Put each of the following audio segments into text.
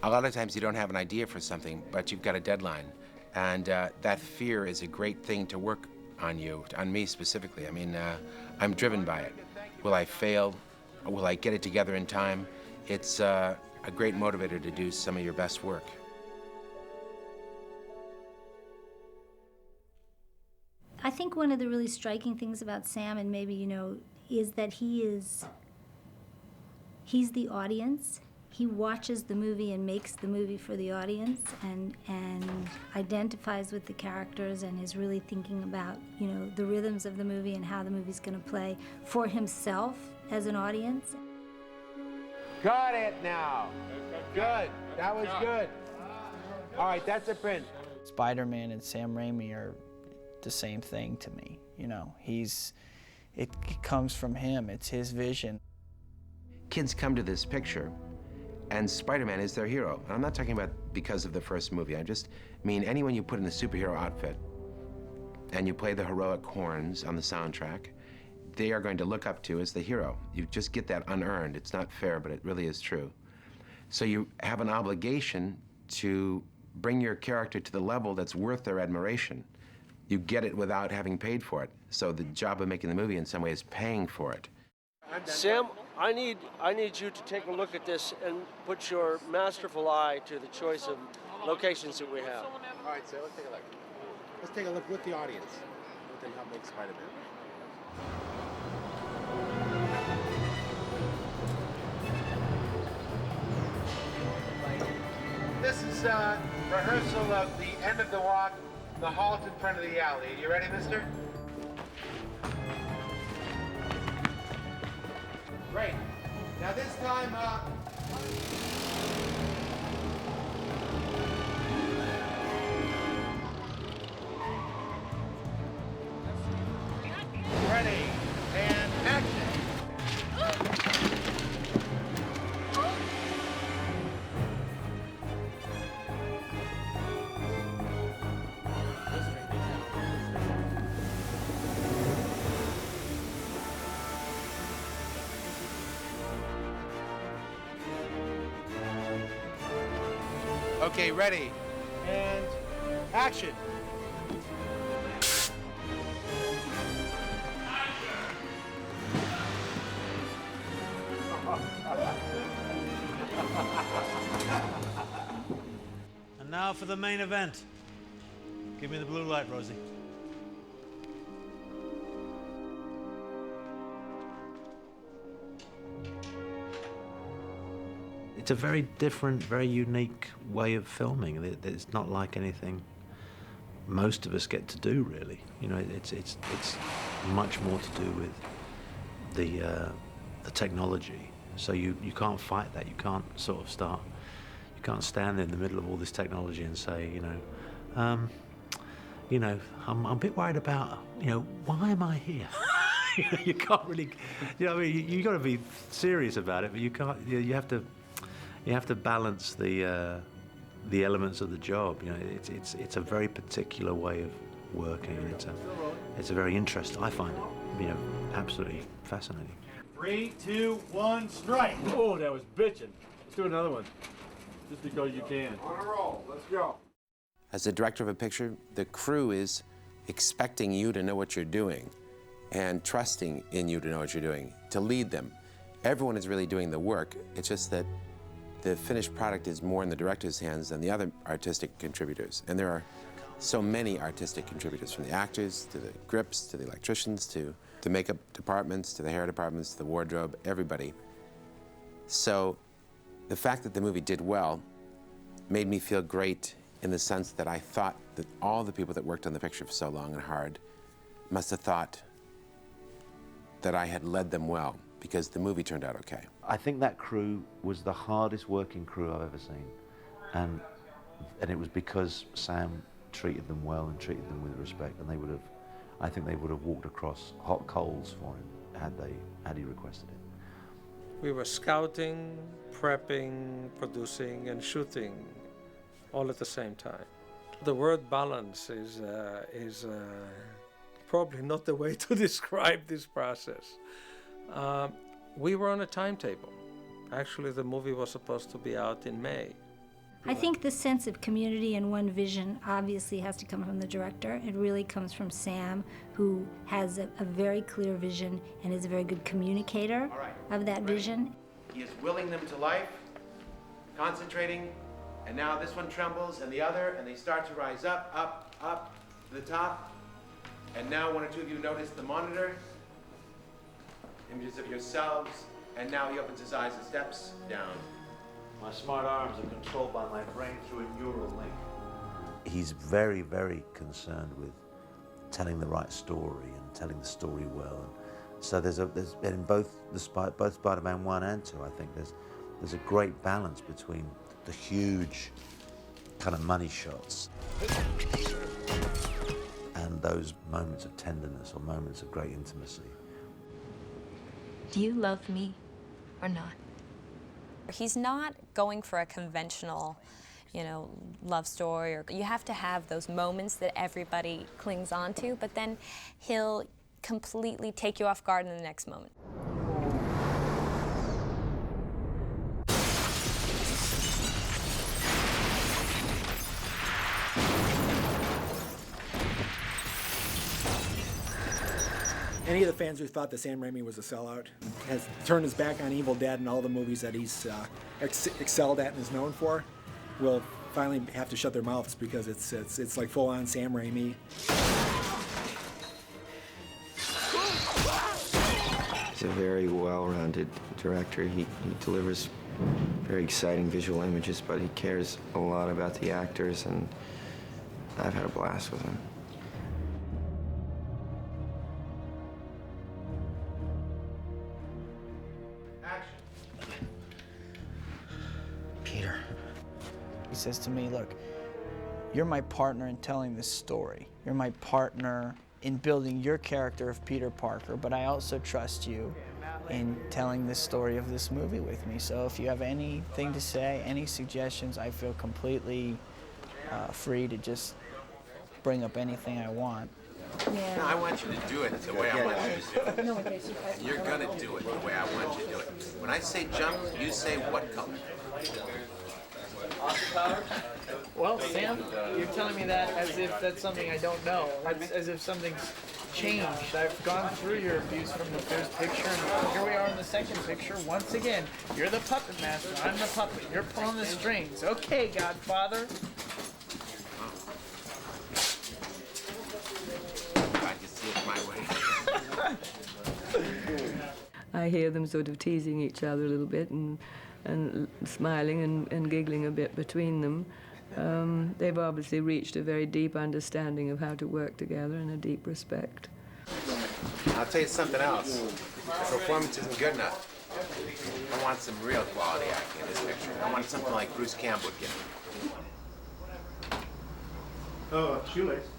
A lot of times you don't have an idea for something, but you've got a deadline. And that fear is a great thing to work on you, on me specifically. I mean, I'm driven by it. Will I fail? Will I get it together in time? It's a great motivator to do some of your best work. I think one of the really striking things about Sam, and maybe you know, is that he's the audience. He watches the movie and makes the movie for the audience, and identifies with the characters, and is really thinking about, you know, the rhythms of the movie and how the movie's going to play for himself as an audience. Got it now. Good. That was good. All right, that's a print. Spider-Man and Sam Raimi are the same thing to me. You know, it comes from him. It's his vision. Kids come to this picture, and Spider-Man is their hero. And I'm not talking about because of the first movie. I just mean anyone you put in a superhero outfit and you play the heroic horns on the soundtrack, they are going to look up to as the hero. You just get that unearned. It's not fair, but it really is true. So you have an obligation to bring your character to the level that's worth their admiration. You get it without having paid for it. So the job of making the movie in some way is paying for it. Sam, I need you to take a look at this and put your masterful eye to the choice of locations that we have. All right, so let's take a look. Let's take a look with the audience. Let them help make Spider-Man. This is rehearsal of the end of the walk, the halt in front of the alley. You ready, mister? Great. Now this time, ready, and action. Okay, ready, and action. And now for the main event. Give me the blue light, Rosie. It's a very different, very unique way of filming. It's not like anything most of us get to do, really. You know, it's much more to do with the technology. So you can't fight that. You can't sort of start. You can't stand in the middle of all this technology and say, I'm a bit worried about, why am I here? You can't really, I mean, you got to be serious about it, but you can't. You have to balance the elements of the job. It's a very particular way of working, and it's a very interesting. I find it, absolutely fascinating. 3, 2, 1, strike! Oh, that was bitchin'. Let's do another one, just because you can. On a roll. Let's go. As the director of a picture, the crew is expecting you to know what you're doing and trusting in you to know what you're doing, to lead them. Everyone is really doing the work. It's just that the finished product is more in the director's hands than the other artistic contributors. And there are so many artistic contributors, from the actors, to the grips, to the electricians, to the makeup departments, to the hair departments, to the wardrobe, everybody. So the fact that the movie did well made me feel great in the sense that I thought that all the people that worked on the picture for so long and hard must have thought that I had led them well, because the movie turned out okay. I think that crew was the hardest working crew I've ever seen. And it was because Sam treated them well and treated them with respect, and I think they would have walked across hot coals for him had he requested it. We were scouting, prepping, producing, and shooting all at the same time. The word balance is probably not the way to describe this process. We were on a timetable. Actually, the movie was supposed to be out in May. I think the sense of community and one vision obviously has to come from the director. It really comes from Sam, who has a very clear vision and is a very good communicator of that vision. He is willing them to life, concentrating, and now this one trembles and the other, and they start to rise up, up, up to the top. And now one or two of you notice the monitor, images of yourselves, and now he opens his eyes and steps down. My smart arms are controlled by my brain through a neural link. He's very, very concerned with telling the right story and telling the story well. And so there's in both Spider-Man 1 and 2, I think there's a great balance between the huge kind of money shots and those moments of tenderness or moments of great intimacy. Do you love me or not? He's not going for a conventional, love story. Or you have to have those moments that everybody clings on to, but then he'll completely take you off guard in the next moment. Any of the fans who thought that Sam Raimi was a sellout has turned his back on Evil Dead and all the movies that he's excelled at and is known for will finally have to shut their mouths, because it's like full-on Sam Raimi. He's a very well-rounded director. He delivers very exciting visual images, but he cares a lot about the actors, and I've had a blast with him. Peter. He says to me, look, you're my partner in telling this story. You're my partner in building your character of Peter Parker, but I also trust you in telling this story of this movie with me. So if you have anything to say, any suggestions, I feel completely free to just bring up anything I want. Yeah. No, I want you to do it the way I want you to do it. You're gonna do it the way I want you to do it. When I say jump, you say what color? Well, Sam, you're telling me that as if that's something I don't know, as if something's changed. I've gone through your reviews from the first picture, and here we are in the second picture. Once again, you're the puppet master, I'm the puppet. You're pulling the strings. Okay, Godfather. I can see it my way. I hear them sort of teasing each other a little bit and smiling and giggling a bit between them. They've obviously reached a very deep understanding of how to work together and a deep respect. I'll tell you something else. The performance isn't good enough. I want some real quality acting in this picture. I want something like Bruce Campbell would give me. Oh, shoelace.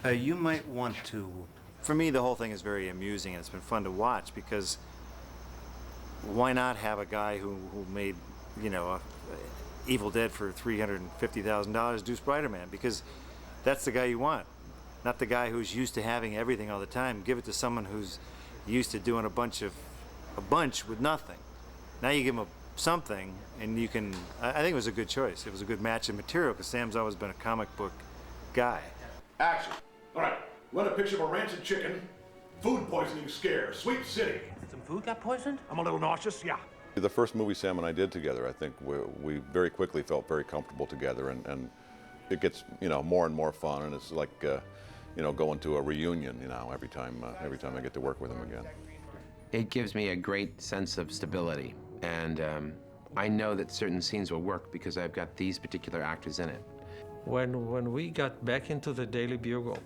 You might want to... For me, the whole thing is very amusing, and it's been fun to watch, because why not have a guy who made, Evil Dead for $350,000 do Spider-Man? Because that's the guy you want, not the guy who's used to having everything all the time. Give it to someone who's used to doing a bunch with nothing. Now you give him something, and you can... I think it was a good choice. It was a good match of material, because Sam's always been a comic book guy. Action. All right, run a picture of a rancid chicken, food poisoning scare, Sweep City. Some food got poisoned? I'm a little nauseous, yeah. The first movie Sam and I did together, I think we very quickly felt very comfortable together, and it gets more and more fun, and it's like going to a reunion every time I get to work with him again. It gives me a great sense of stability, and I know that certain scenes will work because I've got these particular actors in it. When we got back into the Daily Bugle,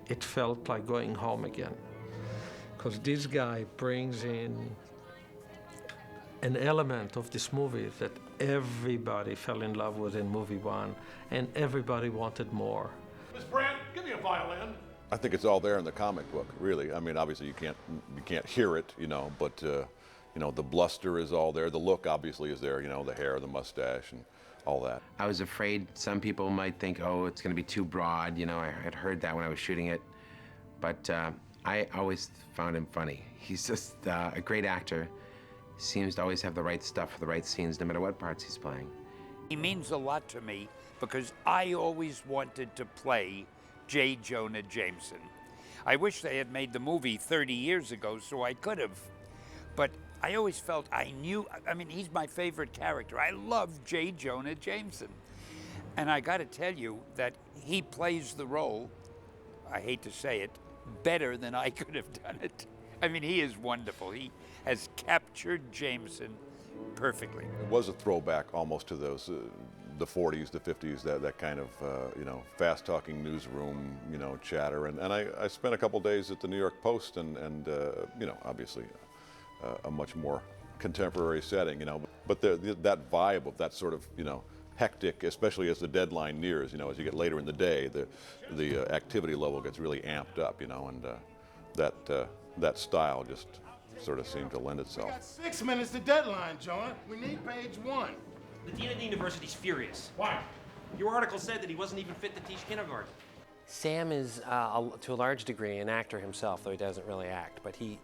it felt like going home again, because this guy brings in an element of this movie that everybody fell in love with in movie one, and everybody wanted more. Miss Brandt, give me a violin. I think it's all there in the comic book, really. I mean, obviously you can't hear it, but the bluster is all there. The look obviously is there, the hair, the mustache, and all that. I was afraid some people might think, oh, it's going to be too broad. I had heard that when I was shooting it. But I always found him funny. He's just a great actor. Seems to always have the right stuff for the right scenes, no matter what parts he's playing. He means a lot to me because I always wanted to play J. Jonah Jameson. I wish they had made the movie 30 years ago so I could have. But I always felt I knew, I mean, he's my favorite character. I love J. Jonah Jameson. And I got to tell you that he plays the role, I hate to say it, better than I could have done it. I mean, he is wonderful. He has captured Jameson perfectly. It was a throwback almost to those, the 40s, the 50s, that kind of, you know, fast-talking newsroom, you know, chatter. And I spent a couple days at the New York Post and you know, obviously a much more contemporary setting, you know. But that vibe of that sort of, you know, hectic, especially as the deadline nears, you know, as you get later in the day, the activity level gets really amped up, you know, and that style just sort of seemed to lend itself. We got 6 minutes to deadline, Jonah. We need page 1. The dean of the university's furious. Why? Your article said that he wasn't even fit to teach kindergarten. Sam is, to a large degree, an actor himself, though he doesn't really act, but he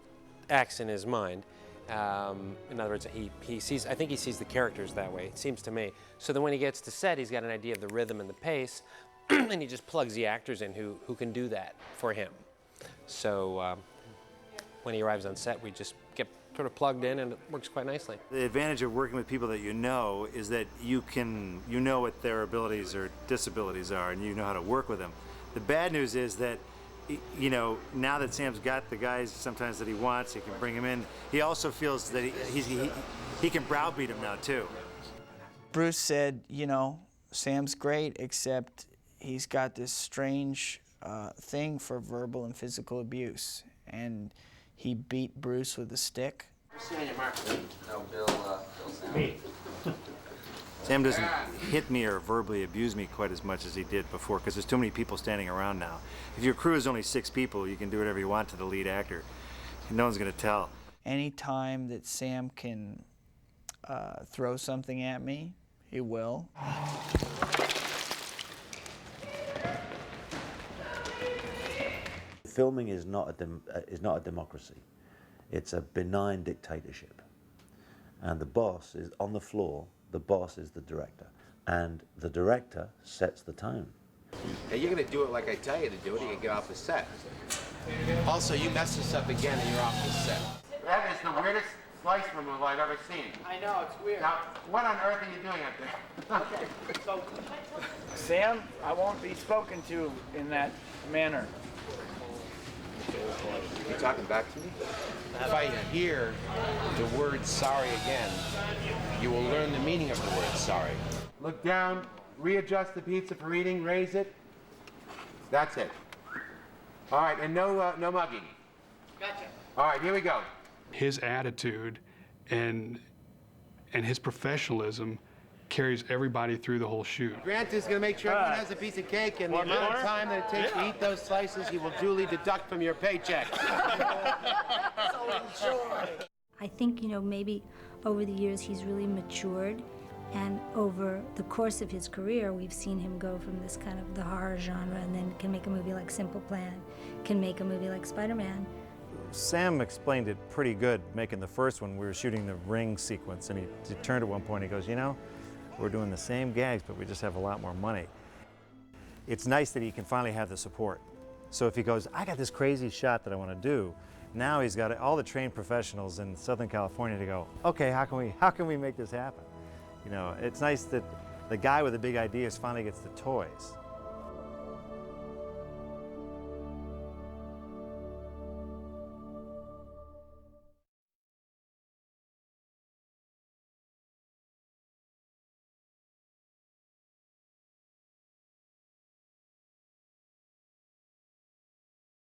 acts in his mind. In other words, he sees, I think he sees the characters that way, it seems to me. So then when he gets to set, he's got an idea of the rhythm and the pace, and he just plugs the actors in who can do that for him. So when he arrives on set, we just get sort of plugged in, and it works quite nicely. The advantage of working with people that you know is that you know what their abilities or disabilities are, and you know how to work with them. The bad news is that, you know, now that Sam's got the guys sometimes that he wants, he can bring them in. He also feels that he can browbeat him now too. Bruce said, you know, Sam's great, except he's got this strange thing for verbal and physical abuse, and he beat Bruce with a stick. No, Bill Me. Sam doesn't hit me or verbally abuse me quite as much as he did before because there's too many people standing around now. If your crew is only 6 people, you can do whatever you want to the lead actor. No one's going to tell. Anytime that Sam can throw something at me, he will. Filming is not a democracy. It's a benign dictatorship. And the boss is on the floor. The boss is the director. And the director sets the tone. Hey, you're going to do it like I tell you to do it, or you get off the set. Also, you mess this up again and you're off the set. That is the weirdest slice removal I've ever seen. I know, it's weird. Now, what on earth are you doing up there? Okay, so, Sam, I won't be spoken to in that manner. You talking back to me? If I hear the word sorry again, you will learn the meaning of the word sorry. Look down, readjust the pizza for eating, raise it. That's it. All right, and no mugging. Gotcha. All right, here we go. His attitude and his professionalism carries everybody through the whole shoot. Grant is going to make sure everyone has a piece of cake, and the amount of time that it takes to eat those slices, he will duly deduct from your paycheck. I think, you know, maybe over the years he's really matured, and over the course of his career, we've seen him go from this kind of the horror genre, and then can make a movie like Simple Plan, can make a movie like Spider-Man. Sam explained it pretty good making the first one. We were shooting the ring sequence, and he turned at one point, he goes, you know, we're doing the same gags, but we just have a lot more money. It's nice that he can finally have the support. So if he goes, I got this crazy shot that I want to do, now he's got all the trained professionals in Southern California to go, okay, how can we make this happen? You know, it's nice that the guy with the big ideas finally gets the toys.